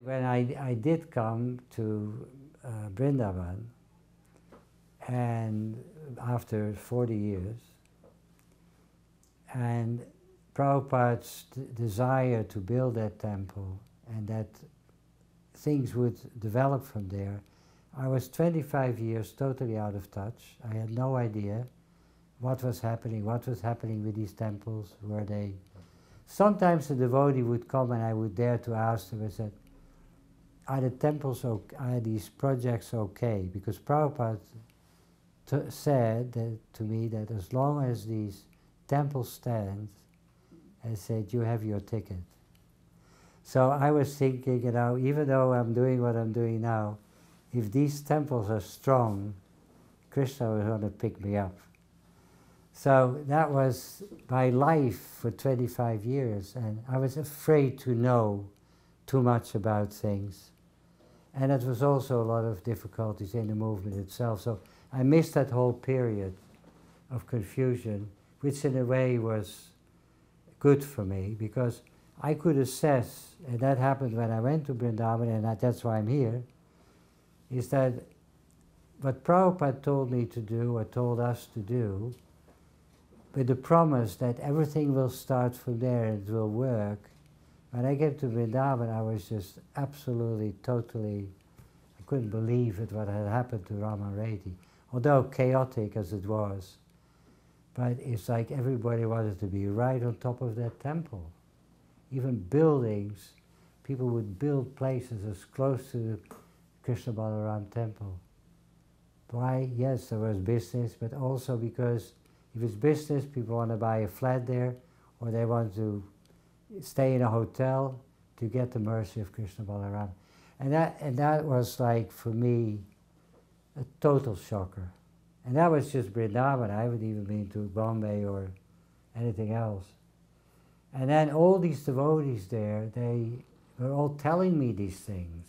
When I did come to Vrindavan, and after 40 years, and Prabhupada's desire to build that temple and that things would develop from there, I was 25 years totally out of touch. I had no idea what was happening with these temples, were they... Sometimes a devotee would come and I would dare to ask them, I said, are the temples okay, are these projects okay? Because Prabhupada said that, to me, that as long as these temples stand, I said, you have your ticket. So I was thinking, you know, even though I'm doing what I'm doing now, if these temples are strong, Krishna was going to pick me up. So that was my life for 25 years, and I was afraid to know too much about things. And it was also a lot of difficulties in the movement itself. So I missed that whole period of confusion, which in a way was good for me, because I could assess, and that happened when I went to Vrindavan, and that's why I'm here, is that what Prabhupada told me to do, or told us to do, with the promise that everything will start from there and it will work. When I came to Vrindavan, I was just absolutely, totally, I couldn't believe it, what had happened to Rama Reddy. Although chaotic as it was, but it's like everybody wanted to be right on top of that temple. Even buildings, people would build places as close to the Krishna Balaram temple. Why? Yes, there was business, but also because if it's business, people want to buy a flat there, or they want to stay in a hotel to get the mercy of Krishna Balaram. And that was like, for me, a total shocker. And that was just Vrindavan. I haven't even been to Bombay or anything else. And then all these devotees there, they were all telling me these things.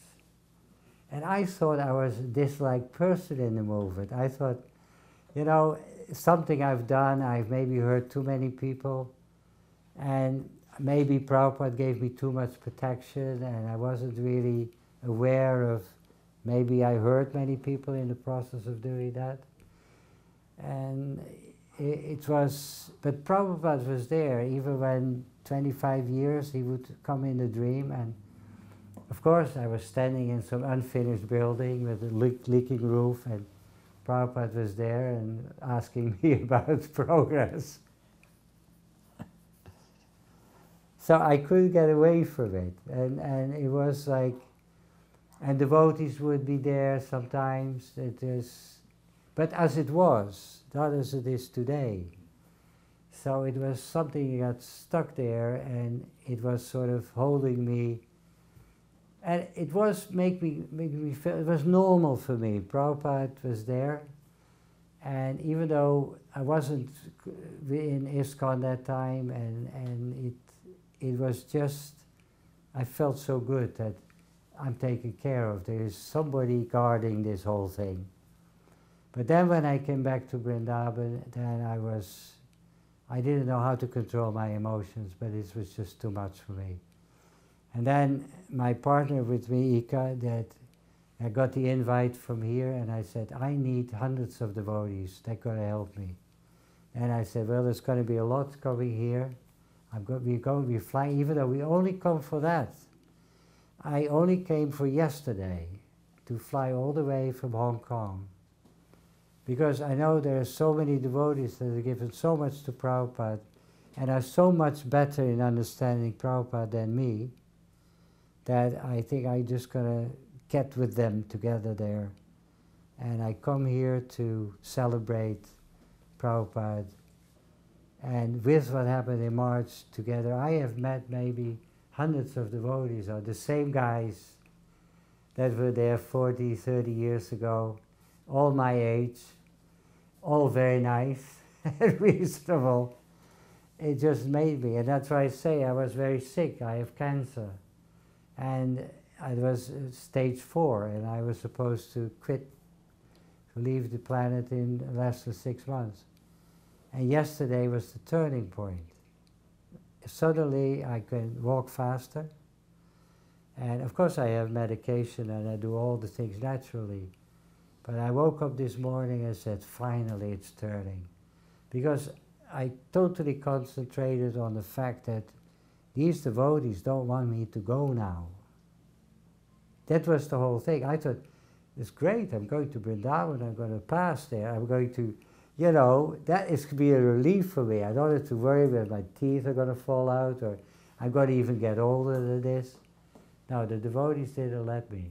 And I thought I was a disliked person in the movement. I thought, you know, something I've done, I've maybe hurt too many people, and maybe Prabhupada gave me too much protection, and I wasn't really aware of, maybe I hurt many people in the process of doing that. And it was, but Prabhupada was there, even when 25 years he would come in a dream, and of course I was standing in some unfinished building with a leaking roof, and Prabhupada was there and asking me about progress. So I couldn't get away from it, and it was like, and devotees would be there sometimes. It is, but as it was, not as it is today. So it was something that got stuck there, and it was sort of holding me. And it was making me feel, it was normal for me. Prabhupada was there, and even though I wasn't in ISKCON that time, and it was just, I felt so good that I'm taken care of. There is somebody guarding this whole thing. But then when I came back to Vrindavan, then I didn't know how to control my emotions, but it was just too much for me. And then my partner with me, Ika, that I got the invite from here, and I said, I need hundreds of devotees, they're going to help me. And I said, well, there's going to be a lot coming here. We're going to be flying, even though we only come for that. I only came for yesterday, to fly all the way from Hong Kong. Because I know there are so many devotees that have given so much to Prabhupada, and are so much better in understanding Prabhupada than me, that I think I'm just going to get with them together there. And I come here to celebrate Prabhupada. And with what happened in March together, I have met maybe hundreds of devotees, or the same guys that were there 40, 30 years ago, all my age, all very nice and reasonable. It just made me, and that's why I say I was very sick. I have cancer. And I was stage 4, and I was supposed to quit, to leave the planet in less than 6 months. And yesterday was the turning point. Suddenly I could walk faster, And of course I have medication and I do all the things naturally. But I woke up this morning and said, finally it's turning. Because I totally concentrated on the fact that these devotees don't want me to go now. That was the whole thing. I thought, it's great, I'm going to Vrindavan, I'm going to pass there, I'm going to, you know, that is to be a relief for me. I don't have to worry whether my teeth are going to fall out or I'm going to even get older than this. No, the devotees didn't let me.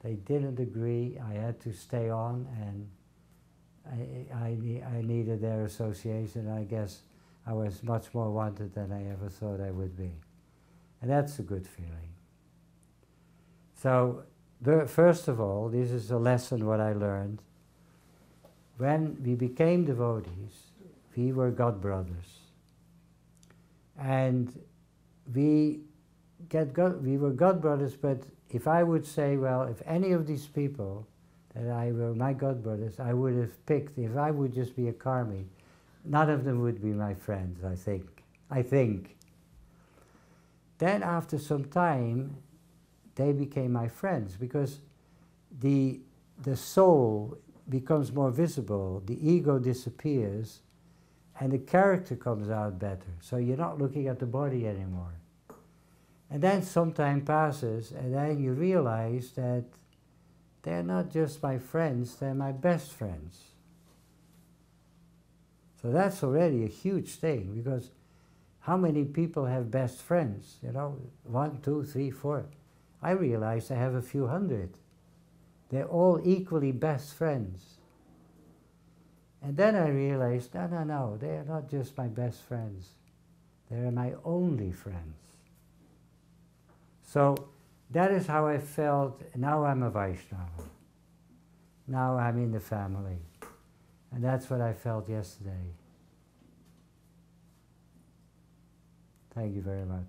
They didn't agree. I had to stay on, and I needed their association. I guess I was much more wanted than I ever thought I would be. And that's a good feeling. So, first of all, this is a lesson what I learned. When we became devotees, we were God brothers. And we were God brothers, but if I would say, well, if any of these people that I were my God brothers, I would have picked, if I would just be a karmi, none of them would be my friends, I think. Then after some time, they became my friends, because the soul becomes more visible, the ego disappears, and the character comes out better. So you're not looking at the body anymore. And then some time passes, and then you realize that they're not just my friends, they're my best friends. So that's already a huge thing, because how many people have best friends? You know, 1, 2, 3, 4. I realize I have a few hundred. They're all equally best friends. And then I realized, no, they are not just my best friends. They are my only friends. So that is how I felt. Now I'm a Vaishnava. Now I'm in the family. And that's what I felt yesterday. Thank you very much.